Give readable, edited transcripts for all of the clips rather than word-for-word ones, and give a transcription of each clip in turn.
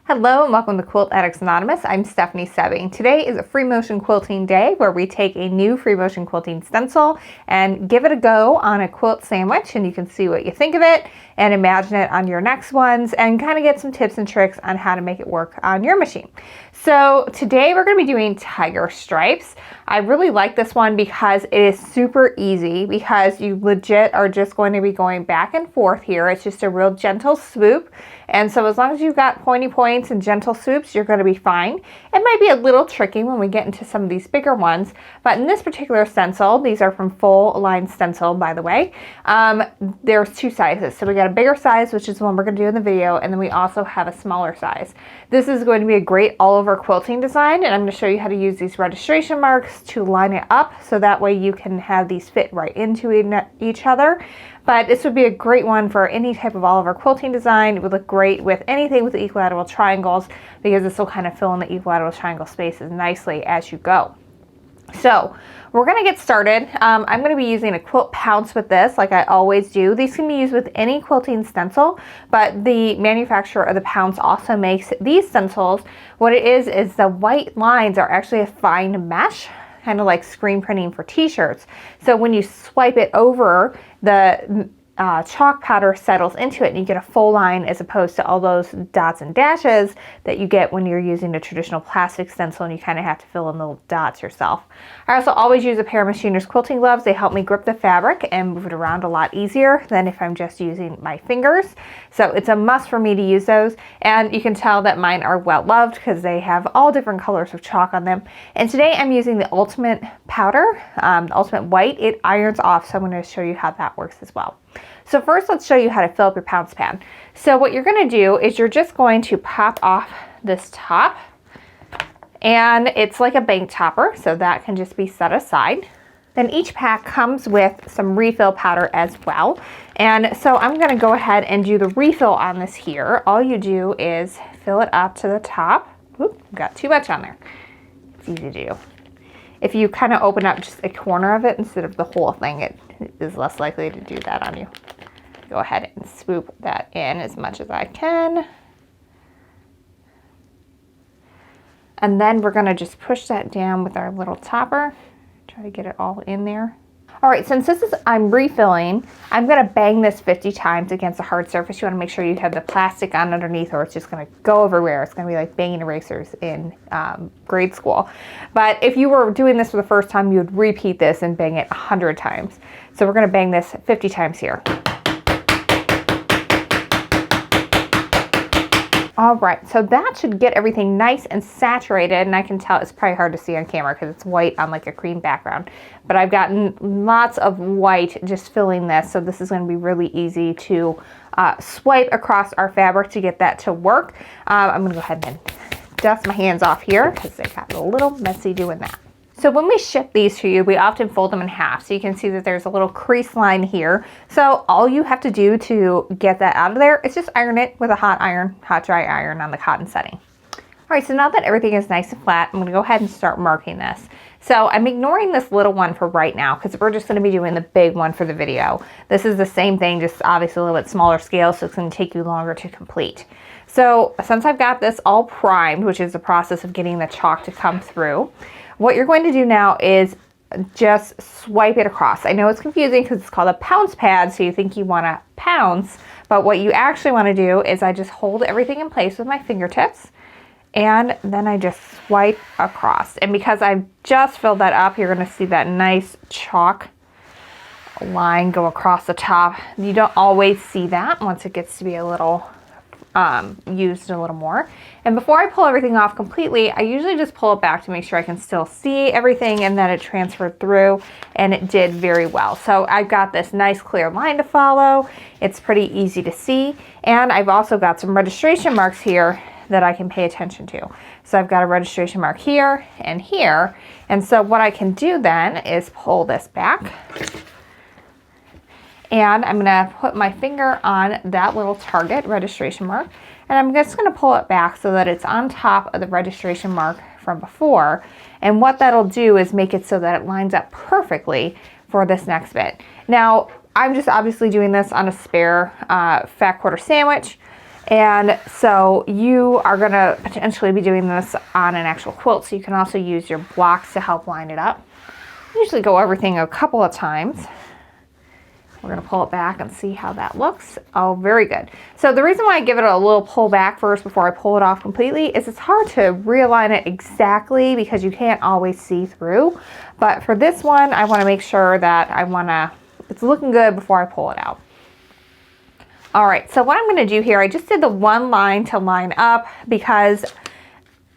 Hello and welcome to Quilt Addicts Anonymous. I'm Stephanie Soebbing. Today is a free motion quilting day where we take a new free motion quilting stencil and give it a go on a quilt sandwich, and you can see what you think of it and imagine it on your next ones and kind of get some tips and tricks on how to make it work on your machine. So today we're going to be doing tiger stripes. I really like this one because it is super easy, because you legit are just going to be going back and forth here. It's just a real gentle swoop. And so as long as you've got pointy points and gentle swoops, you're going to be fine. It might be a little tricky when we get into some of these bigger ones, but in this particular stencil, these are from full Line Stencil, by the way, there's two sizes. So we got a bigger size, which is the one we're going to do in the video, and then we also have a smaller size. This is going to be a great all-over quilting design, and I'm going to show you how to use these registration marks to line it up so that way you can have these fit right into each other. But this would be a great one for any type of all-over quilting design. It would look great with anything with equilateral triangles, because this will kind of fill in the equilateral triangle spaces nicely as you go. So we're going to get started. I'm going to be using a quilt pounce with this, like I always do. These can be used with any quilting stencil, but the manufacturer of the pounce also makes these stencils. What it is the white lines are actually a fine mesh, kind of like screen printing for t-shirts. So when you swipe it over, the chalk powder settles into it and you get a full line, as opposed to all those dots and dashes that you get when you're using a traditional plastic stencil and you kind of have to fill in the dots yourself. I also always use a pair of machiner's quilting gloves. They help me grip the fabric and move it around a lot easier than if I'm just using my fingers. So it's a must for me to use those, and you can tell that mine are well loved because they have all different colors of chalk on them. And today I'm using the ultimate powder, the ultimate white. It irons off, so I'm going to show you how that works as well. So first, let's show you how to fill up your Pounce Pad. So what you're going to do is you're just going to pop off this top, and it's like a bank topper, so that can just be set aside. Then each pack comes with some refill powder as well. And so I'm going to go ahead and do the refill on this here. All you do is fill it up to the top. Oop, got too much on there. It's easy to do. If you kind of open up just a corner of it instead of the whole thing, it is less likely to do that on you. Go ahead and swoop that in as much as I can. And then we're going to just push that down with our little topper. Try to get it all in there. All right, since this is, I'm refilling, I'm going to bang this 50 times against a hard surface. You want to make sure you have the plastic on underneath, or it's just going to go everywhere. It's going to be like banging erasers in grade school. But if you were doing this for the first time, you would repeat this and bang it 100 times. So we're going to bang this 50 times here. All right, so that should get everything nice and saturated, and I can tell it's probably hard to see on camera because it's white on like a cream background, but I've gotten lots of white just filling this, so this is going to be really easy to swipe across our fabric to get that to work. I'm going to go ahead and dust my hands off here because they got a little messy doing that. So when we ship these to you, we often fold them in half. So you can see that there's a little crease line here. So all you have to do to get that out of there is just iron it with a hot dry iron on the cotton setting. All right, so now that everything is nice and flat, I'm gonna go ahead and start marking this. So I'm ignoring this little one for right now because we're just gonna be doing the big one for the video. This is the same thing, just obviously a little bit smaller scale, so it's gonna take you longer to complete. So since I've got this all primed, which is the process of getting the chalk to come through, what you're going to do now is just swipe it across. I know it's confusing because it's called a Pounce Pad, so you think you want to pounce, but what you actually want to do is I just hold everything in place with my fingertips, and then I just swipe across. And because I've just filled that up, you're going to see that nice chalk line go across the top. You don't always see that once it gets to be a little used a little more. And before I pull everything off completely, I usually just pull it back to make sure I can still see everything and that it transferred through, and it did very well. So I've got this nice clear line to follow. It's pretty easy to see, and I've also got some registration marks here that I can pay attention to. So I've got a registration mark here and here, and so what I can do then is pull this back, and I'm gonna put my finger on that little target registration mark, and I'm just gonna pull it back so that it's on top of the registration mark from before. And what that'll do is make it so that it lines up perfectly for this next bit. Now, I'm just obviously doing this on a spare fat quarter sandwich. And so you are going to potentially be doing this on an actual quilt, so you can also use your blocks to help line it up. Usually go everything a couple of times. We're going to pull it back and see how that looks. Oh, very good. So the reason why I give it a little pull back first before I pull it off completely is it's hard to realign it exactly because you can't always see through. But for this one, I want to make sure that it's looking good before I pull it out. All right, so what I'm going to do here, I just did the one line to line up because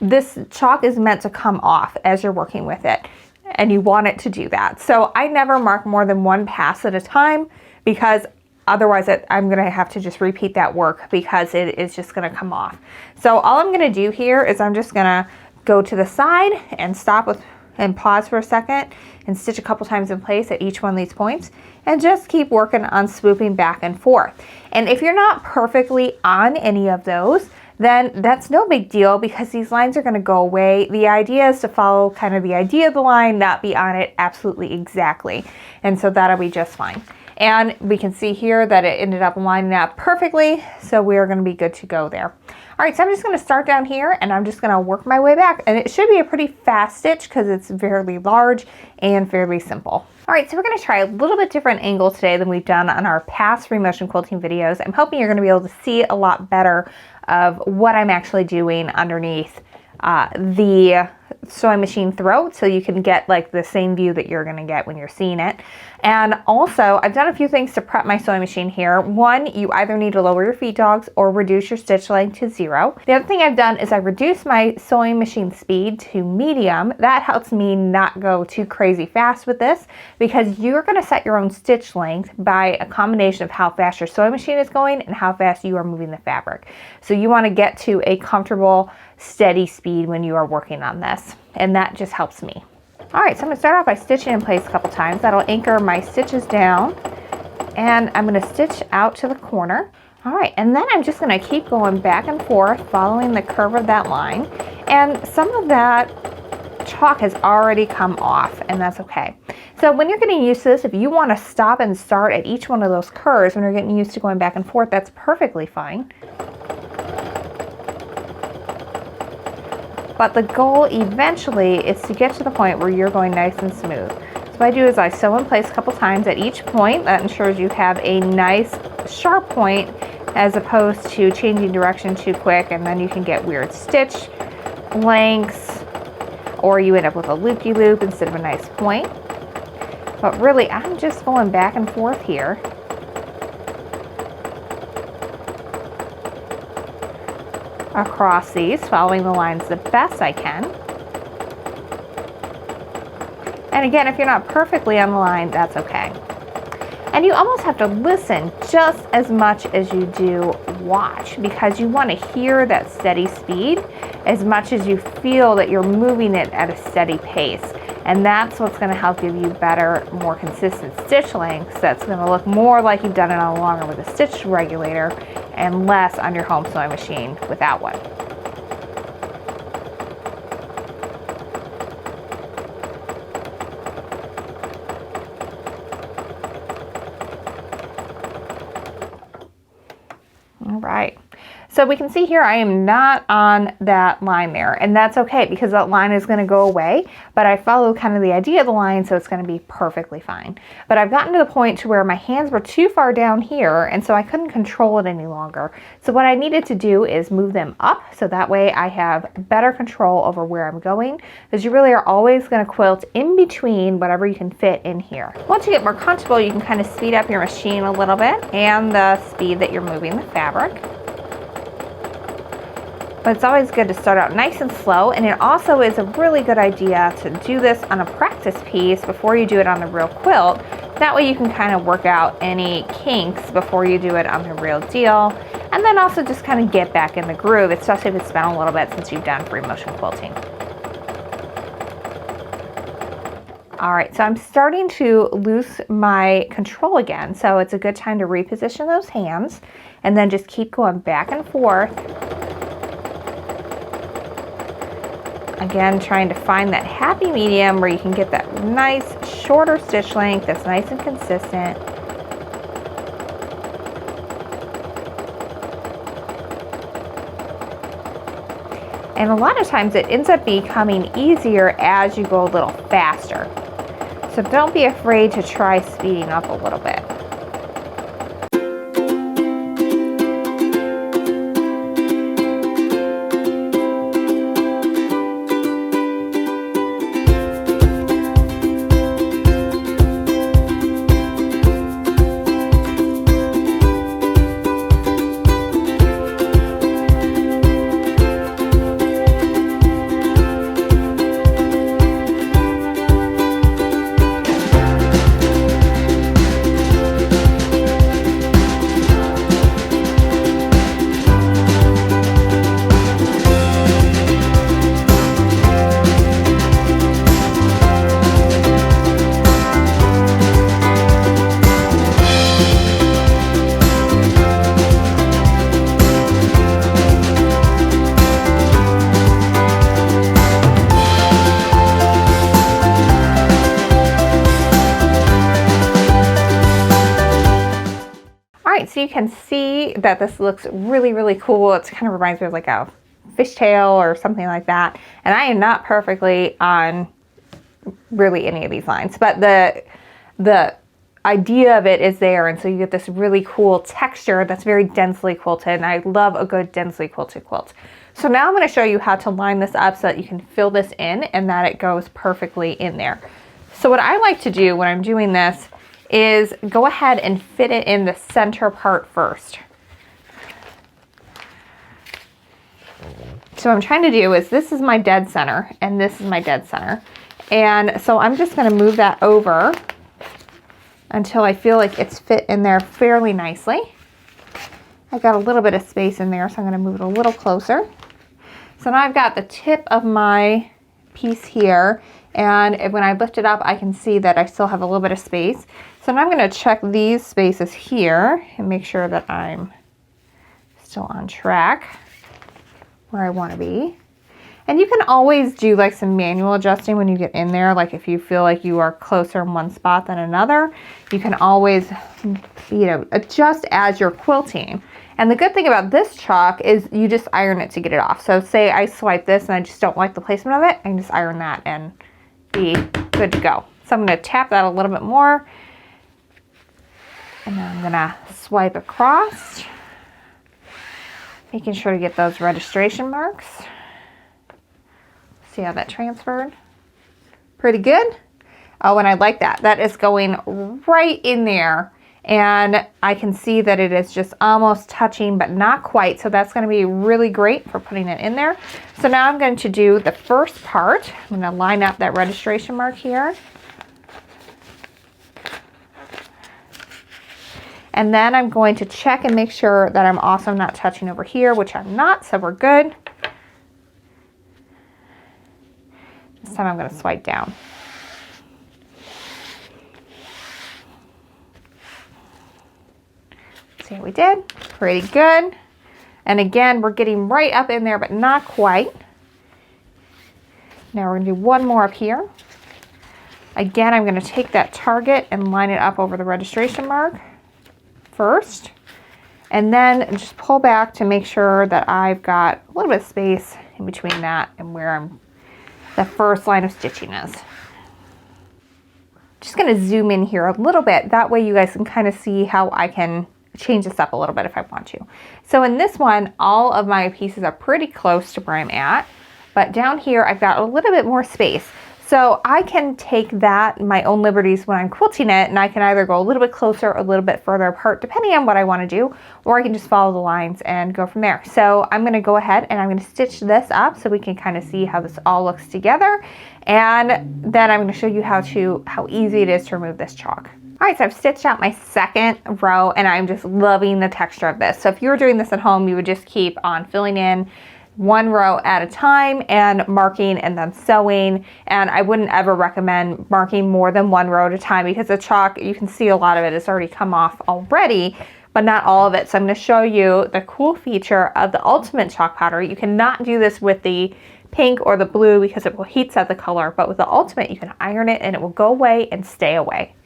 this chalk is meant to come off as you're working with it, and you want it to do that. So I never mark more than one pass at a time because otherwise I'm going to have to just repeat that work because it is just going to come off. So all I'm going to do here is I'm just going to go to the side and and pause for a second and stitch a couple times in place at each one of these points and just keep working on swooping back and forth. And if you're not perfectly on any of those, then that's no big deal because these lines are going to go away. The idea is to follow kind of the idea of the line, not be on it absolutely exactly. And so that'll be just fine. And we can see here that it ended up lining up perfectly, so we are going to be good to go there. All right, so I'm just going to start down here and I'm just going to work my way back, and it should be a pretty fast stitch because it's fairly large and fairly simple. All right, so we're going to try a little bit different angle today than we've done on our past free motion quilting videos. I'm hoping you're going to be able to see a lot better of what I'm actually doing underneath the sewing machine throat, so you can get like the same view that you're going to get when you're seeing it. And also I've done a few things to prep my sewing machine here. One, you either need to lower your feed dogs or reduce your stitch length to 0. The other thing I've done is I reduced my sewing machine speed to medium. That helps me not go too crazy fast with this because you're going to set your own stitch length by a combination of how fast your sewing machine is going and how fast you are moving the fabric. So you want to get to a comfortable, steady speed when you are working on this, and that just helps me. All right, so I'm going to start off by stitching in place a couple times. That'll anchor my stitches down, and I'm going to stitch out to the corner. All right, and then I'm just going to keep going back and forth following the curve of that line, and some of that chalk has already come off, and that's okay. So when you're getting used to this, if you want to stop and start at each one of those curves when you're getting used to going back and forth, that's perfectly fine. But the goal eventually is to get to the point where you're going nice and smooth. So what I do is I sew in place a couple times at each point. That ensures you have a nice sharp point as opposed to changing direction too quick, and then you can get weird stitch lengths or you end up with a loop-de-loop instead of a nice point. But really, I'm just going back and forth here. Across these, following the lines the best I can. And again, if you're not perfectly on the line, that's okay. And you almost have to listen just as much as you do watch, because you want to hear that steady speed as much as you feel that you're moving it at a steady pace. And that's what's going to help give you better, more consistent stitch lengths. That's going to look more like you've done it on longer with a stitch regulator and less on your home sewing machine without one. All right. So we can see here I am not on that line there, and that's okay because that line is going to go away, but I follow kind of the idea of the line, so it's going to be perfectly fine. But I've gotten to the point to where my hands were too far down here, and so I couldn't control it any longer. So what I needed to do is move them up, so that way I have better control over where I'm going, because you really are always going to quilt in between whatever you can fit in here. Once you get more comfortable, you can kind of speed up your machine a little bit and the speed that you're moving the fabric. But it's always good to start out nice and slow, and it also is a really good idea to do this on a practice piece before you do it on the real quilt. That way you can kind of work out any kinks before you do it on the real deal, and then also just kind of get back in the groove, especially if it's been a little bit since you've done free motion quilting. All right, so I'm starting to lose my control again, so it's a good time to reposition those hands and then just keep going back and forth. Again, trying to find that happy medium where you can get that nice shorter stitch length that's nice and consistent. And a lot of times it ends up becoming easier as you go a little faster. So don't be afraid to try speeding up a little bit. So you can see that this looks really, really cool. It kind of reminds me of like a fishtail or something like that. And I am not perfectly on really any of these lines, but the idea of it is there. And so you get this really cool texture that's very densely quilted. And I love a good densely quilted quilt. So now I'm going to show you how to line this up so that you can fill this in and that it goes perfectly in there. So what I like to do when I'm doing this is go ahead and fit it in the center part first. So what I'm trying to do is, this is my dead center and this is my dead center. And so I'm just going to move that over until I feel like it's fit in there fairly nicely. I've got a little bit of space in there, so I'm going to move it a little closer. So now I've got the tip of my piece here, and when I lift it up, I can see that I still have a little bit of space. So now I'm going to check these spaces here and make sure that I'm still on track where I want to be. And you can always do like some manual adjusting when you get in there. Like if you feel like you are closer in one spot than another, you can always, adjust as you're quilting. And the good thing about this chalk is you just iron it to get it off. So say I swipe this and I just don't like the placement of it, I can just iron that and be good to go. So I'm going to tap that a little bit more. And then I'm going to swipe across, making sure to get those registration marks. See how that transferred? Pretty good. Oh, and I like that. That is going right in there. And I can see that it is just almost touching, but not quite. So that's going to be really great for putting it in there. So now I'm going to do the first part. I'm going to line up that registration mark here. And then I'm going to check and make sure that I'm also not touching over here, which I'm not, so we're good. This time I'm going to swipe down. See how we did? Pretty good. And again, we're getting right up in there, but not quite. Now we're going to do one more up here. Again, I'm going to take that target and line it up over the registration mark first, and then just pull back to make sure that I've got a little bit of space in between that and where the first line of stitching is. Just going to zoom in here a little bit. That way you guys can kind of see how I can change this up a little bit if I want to. So in this one, all of my pieces are pretty close to where I'm at, but down here I've got a little bit more space. So I can take that, my own liberties when I'm quilting it, and I can either go a little bit closer or a little bit further apart, depending on what I want to do, or I can just follow the lines and go from there. So I'm going to go ahead and I'm going to stitch this up so we can kind of see how this all looks together. And then I'm going to show you how easy it is to remove this chalk. All right, so I've stitched out my second row and I'm just loving the texture of this. So if you were doing this at home, you would just keep on filling in one row at a time and marking and then sewing. And I wouldn't ever recommend marking more than one row at a time because the chalk, you can see a lot of it has already come off already, but not all of it. So I'm going to show you the cool feature of the Ultimate Chalk Powder. You cannot do this with the pink or the blue because it will heat set the color, but with the Ultimate you can iron it and it will go away and stay away.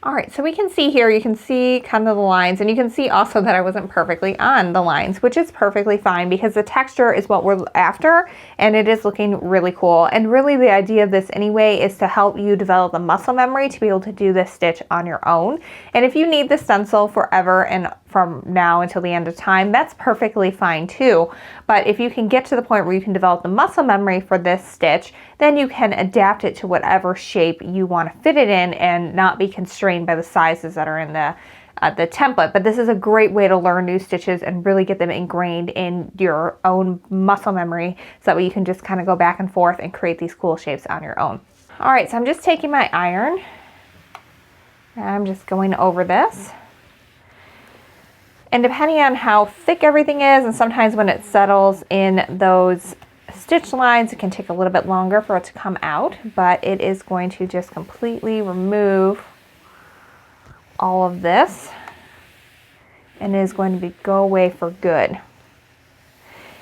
All right, so we can see here, you can see kind of the lines, and you can see also that I wasn't perfectly on the lines, which is perfectly fine because the texture is what we're after, and it is looking really cool. And really the idea of this anyway is to help you develop the muscle memory to be able to do this stitch on your own. And if you need the stencil forever and from now until the end of time, that's perfectly fine too. But if you can get to the point where you can develop the muscle memory for this stitch, then you can adapt it to whatever shape you want to fit it in and not be constrained by the sizes that are in the template. But this is a great way to learn new stitches and really get them ingrained in your own muscle memory, so that way you can just kind of go back and forth and create these cool shapes on your own. All right, so I'm just taking my iron and I'm just going over this. And depending on how thick everything is, and sometimes when it settles in those stitch lines, it can take a little bit longer for it to come out, but it is going to just completely remove all of this and it is going to go away for good.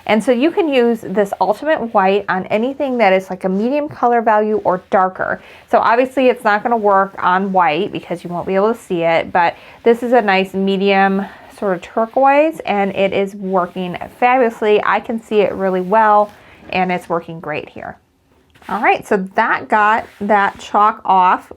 And so you can use this ultimate white on anything that is like a medium color value or darker. So obviously it's not going to work on white because you won't be able to see it, but this is a nice medium sort of turquoise and it is working fabulously. I can see it really well and it's working great here. All right, so that got that chalk off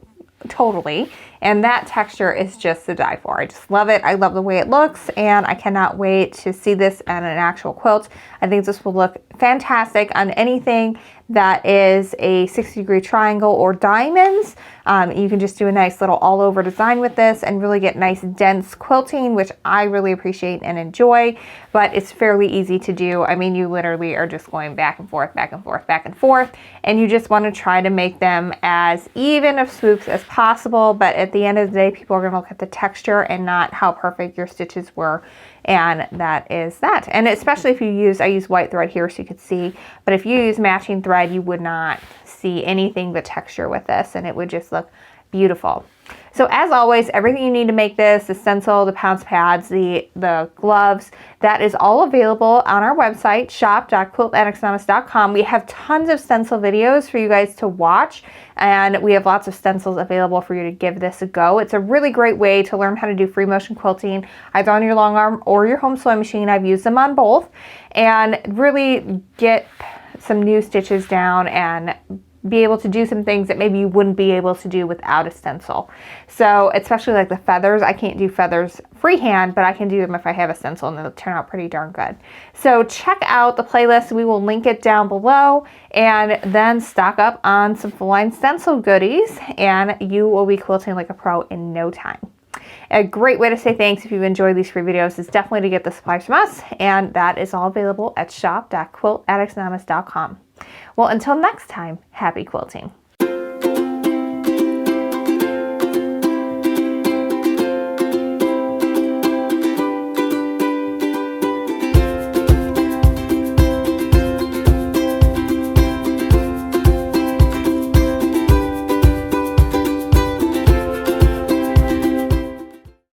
totally, and that texture is just to die for. I just love it. I love the way it looks, and I cannot wait to see this on an actual quilt. I think this will look fantastic on anything that is a 60-degree triangle or diamonds. You can just do a nice little all over design with this and really get nice dense quilting, which I really appreciate and enjoy, but it's fairly easy to do. I mean, you literally are just going back and forth, back and forth, back and forth, and you just want to try to make them as even of swoops as possible, but at the end of the day, people are going to look at the texture and not how perfect your stitches were. And that is that. And especially if you use, I use white thread here so you could see, but if you use matching thread, you would not see anything but texture with this, and it would just look beautiful. So as always, everything you need to make this, the stencil, the pounce pads, the gloves, that is all available on our website, shop.quiltaddicts.com. We have tons of stencil videos for you guys to watch, and we have lots of stencils available for you to give this a go. It's a really great way to learn how to do free motion quilting, either on your long arm or your home sewing machine. I've used them on both, and really get some new stitches down and be able to do some things that maybe you wouldn't be able to do without a stencil. So especially like the feathers, I can't do feathers freehand, but I can do them if I have a stencil, and they'll turn out pretty darn good. So check out the playlist. We will link it down below, and then stock up on some Line Stencil goodies, and you will be quilting like a pro in no time. A great way to say thanks if you've enjoyed these free videos is definitely to get the supplies from us, and that is all available at shop.quiltaddicts.com. Well, until next time, happy quilting.